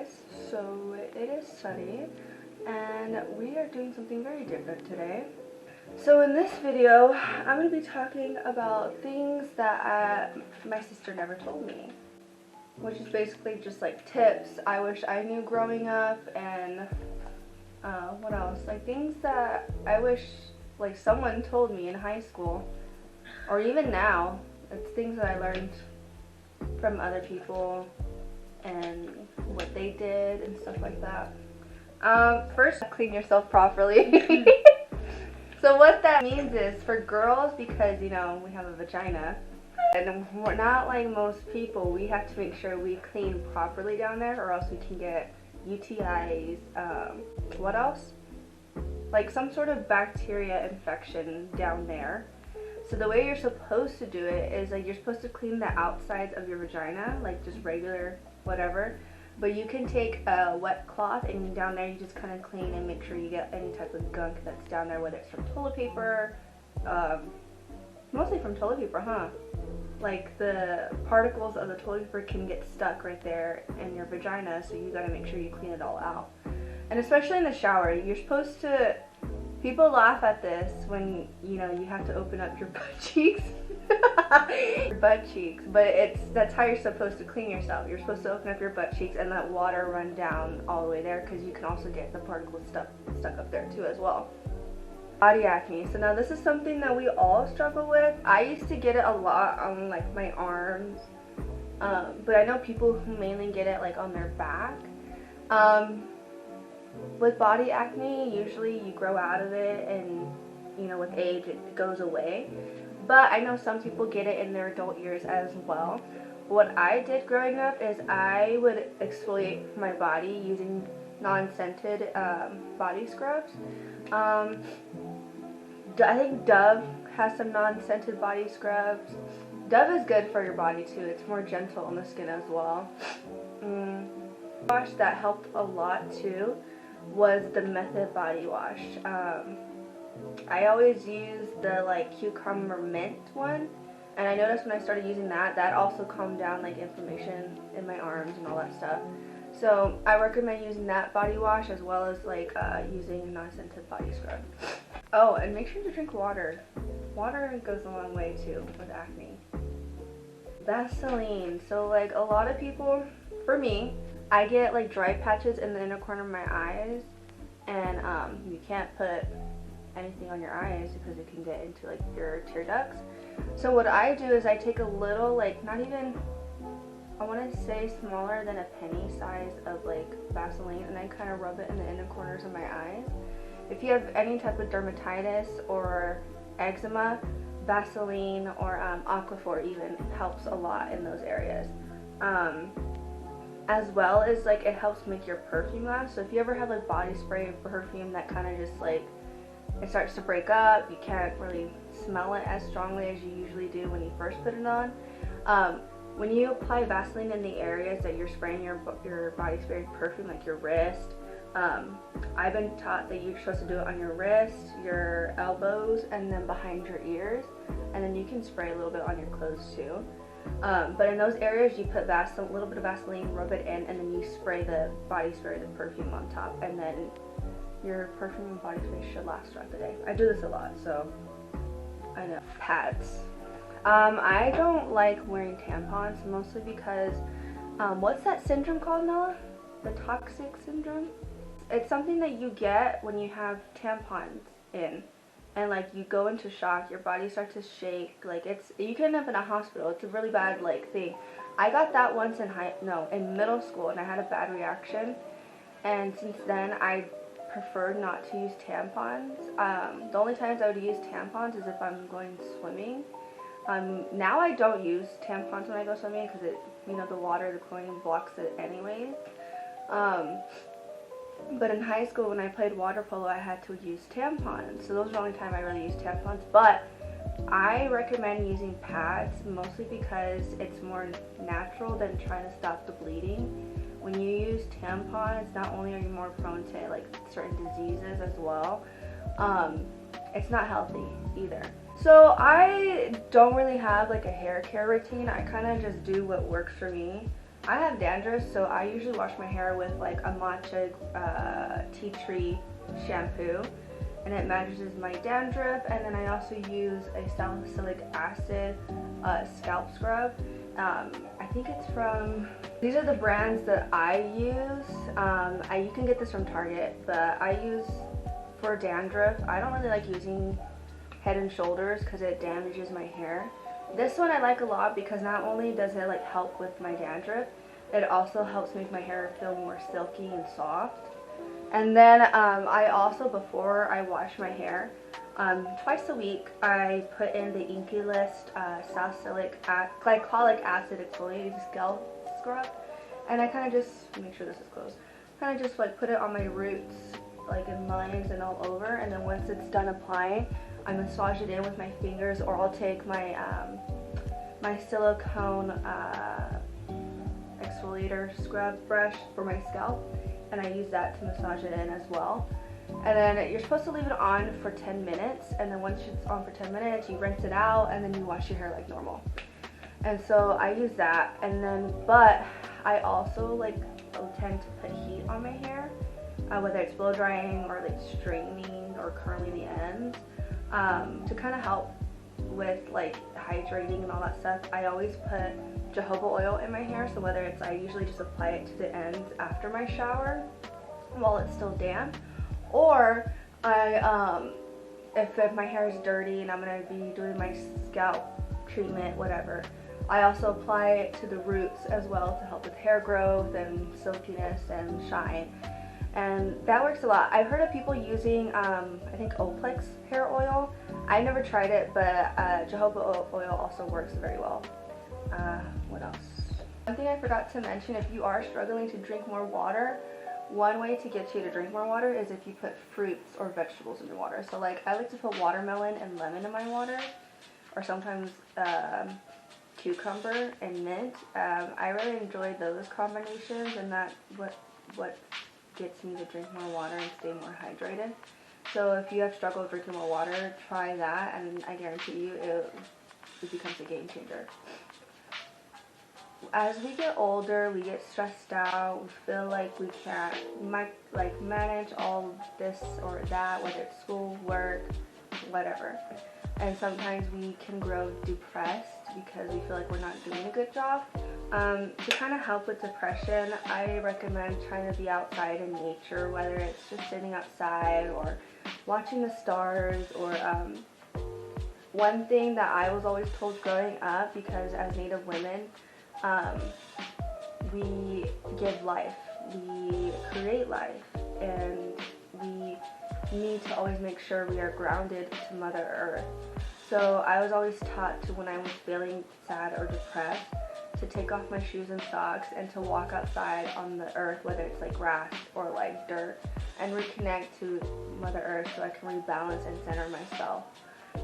guys. So it is sunny and we are doing something very different today. So in this video, I'm going to be talking about things that my sister never told me, which is basically just like tips I wish I knew growing up, and what else? Like things that I wish like someone told me in high school or even now. It's things that I learned from other people and what they did and stuff like that. First, clean yourself properly. So what that means is for girls, because you know we have a vagina and we're not like most people, we have to make sure we clean properly down there or else we can get UTIs. What else? Like some sort of bacteria infection down there. So the way you're supposed to do it is like you're supposed to clean the outsides of your vagina, like just regular whatever, but you can take a wet cloth and down there you just kind of clean and make sure you get any type of gunk that's down there, whether it's from toilet paper, mostly from toilet paper, huh? Like the particles of the toilet paper can get stuck right there in your vagina, so you gotta make sure you clean it all out. And especially in the shower, you're supposed to, people laugh at this when, you know, you have to open up your butt cheeks. Your butt cheeks, but that's how you're supposed to clean yourself. You're supposed to open up your butt cheeks and let water run down all the way there, because you can also get the particles stuck up there too as well. Body acne. So now this is something that we all struggle with. I used to get it a lot on like my arms, but I know people who mainly get it like on their back. With body acne, usually you grow out of it and, you know, with age it goes away. But I know some people get it in their adult years as well. What I did growing up is I would exfoliate my body using non-scented body scrubs. I think Dove has some non-scented body scrubs. Dove is good for your body too. It's more gentle on the skin as well. Wash that helped a lot too was the Method body wash. I always use the like cucumber mint one, and I noticed when I started using that also calmed down like inflammation in my arms and all that stuff. So I recommend using that body wash as well as like using a non-scented body scrub. Oh, and make sure to drink water. Water goes a long way too with acne. Vaseline. So like a lot of people, for me, I get like dry patches in the inner corner of my eyes, and you can't put anything on your eyes because it can get into like your tear ducts. So what I do is I take a little, like not even, I want to say smaller than a penny size of like Vaseline, and I kind of rub it in the inner corners of my eyes. If you have any type of dermatitis or eczema, Vaseline or Aquaphor even helps a lot in those areas. As well as like it helps make your perfume last. So if you ever have like body spray or perfume that kind of just like it starts to break up, you can't really smell it as strongly as you usually do when you first put it on. When you apply Vaseline in the areas that you're spraying your body spray perfume, like your wrist, I've been taught that you're supposed to do it on your wrist, your elbows, and then behind your ears, and then you can spray a little bit on your clothes too. But in those areas you put a little bit of Vaseline, rub it in, and then you spray the body spray, the perfume on top, and then your perfume and body spray should last throughout the day. I do this a lot, so I know. Pads. I don't like wearing tampons, mostly because, what's that syndrome called, Noah? The toxic syndrome? It's something that you get when you have tampons in. And like you go into shock, your body starts to shake, like you can end up in a hospital. It's a really bad like thing. I got that once in middle school, and I had a bad reaction, and since then I prefer not to use tampons. The only times I would use tampons is if I'm going swimming. Now I don't use tampons when I go swimming because it, you know, the water, the chlorine blocks it anyways. But in high school when I played water polo, I had to use tampons. So those are the only time I really use tampons. But I recommend using pads mostly because it's more natural than trying to stop the bleeding. When you use tampons, not only are you more prone to like certain diseases as well, it's not healthy either. So I don't really have like a hair care routine. I kind of just do what works for me. I have dandruff, so I usually wash my hair with like a matcha tea tree shampoo, and it manages my dandruff. And then I also use a salicylic acid scalp scrub. I think it's from, these are the brands that I use. You can get this from Target, but I use for dandruff. I don't really like using Head and Shoulders because it damages my hair. This one I like a lot because not only does it like help with my dandruff, it also helps make my hair feel more silky and soft. And then I also, before I wash my hair, twice a week I put in the Inky List salicylic glycolic acid exfoliating scalp scrub, and I kind of just make sure this is closed. Kind of just like put it on my roots, like in lines and all over, and then once it's done applying, I massage it in with my fingers, or I'll take my my silicone exfoliator scrub brush for my scalp, and I use that to massage it in as well. And then you're supposed to leave it on for 10 minutes, and then once it's on for 10 minutes, you rinse it out, and then you wash your hair like normal. And so I use that, and then, but I also like tend to put heat on my hair, whether it's blow drying or like straightening or curling the ends, to kind of help with like hydrating and all that stuff. I always put jojoba oil in my hair, so whether it's, I usually just apply it to the ends after my shower while it's still damp, or if my hair is dirty and I'm going to be doing my scalp treatment, whatever, I also apply it to the roots as well to help with hair growth and silkiness and shine. And that works a lot. I've heard of people using, I think Oplex hair oil. I never tried it, but jojoba oil also works very well. What else? One thing I forgot to mention, if you are struggling to drink more water, one way to get you to drink more water is if you put fruits or vegetables in your water. So like, I like to put watermelon and lemon in my water, or sometimes cucumber and mint. I really enjoy those combinations, and that's what gets me to drink more water and stay more hydrated. So if you have struggled drinking more water, try that, and I guarantee you it becomes a game changer. As we get older, we get stressed out, we feel like we can't manage all this or that, whether it's school, work, whatever. And sometimes we can grow depressed because we feel like we're not doing a good job. To kind of help with depression, I recommend trying to be outside in nature, whether it's just sitting outside or watching the stars, or one thing that I was always told growing up, because as Native women, we give life, we create life, and we need to always make sure we are grounded to Mother Earth. So I was always taught to, when I was feeling sad or depressed, to take off my shoes and socks and to walk outside on the earth, whether it's like grass or like dirt, and reconnect to Mother Earth so I can rebalance and center myself.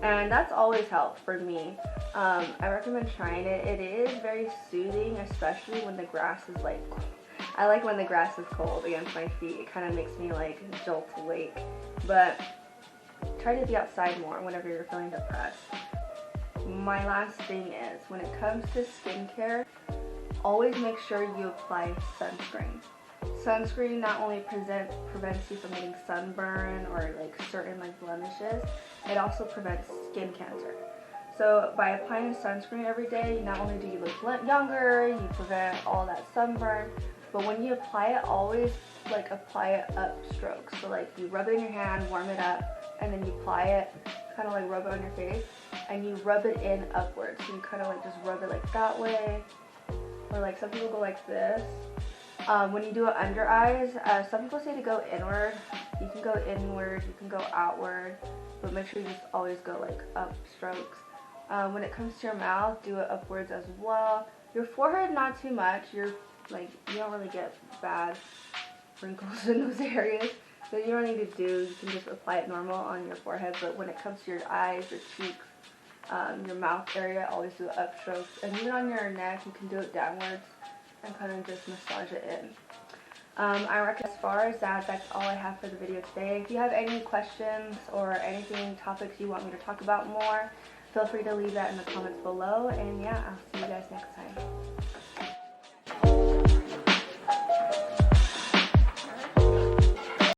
And that's always helped for me. I recommend trying it. It is very soothing, especially when the grass is like, I like when the grass is cold against my feet. It kind of makes me like jolt awake. But try to be outside more whenever you're feeling depressed. My last thing is, when it comes to skincare, always make sure you apply sunscreen. Sunscreen not only prevents you from getting sunburn or like certain like blemishes, it also prevents skin cancer. So by applying sunscreen every day, not only do you look younger, you prevent all that sunburn, but when you apply it, always like apply it up strokes. So like you rub it in your hand, warm it up, and then you apply it, kind of like rub it on your face, and you rub it in upwards. So you kind of like just rub it like that way, or like some people go like this. When you do it under eyes, some people say to go inward. You can go inward, you can go outward, but make sure you just always go like up strokes. When it comes to your mouth, do it upwards as well. Your forehead, not too much. You don't really get bad wrinkles in those areas, so you don't need to do. You can just apply it normal on your forehead. But when it comes to your eyes, your cheeks, your mouth area, always do it up strokes. And even on your neck, you can do it downwards and kind of just massage it in. I reckon as far as that, that's all I have for the video today. If you have any questions or anything, topics you want me to talk about more, feel free to leave that in the comments below. And yeah, I'll see you guys next time.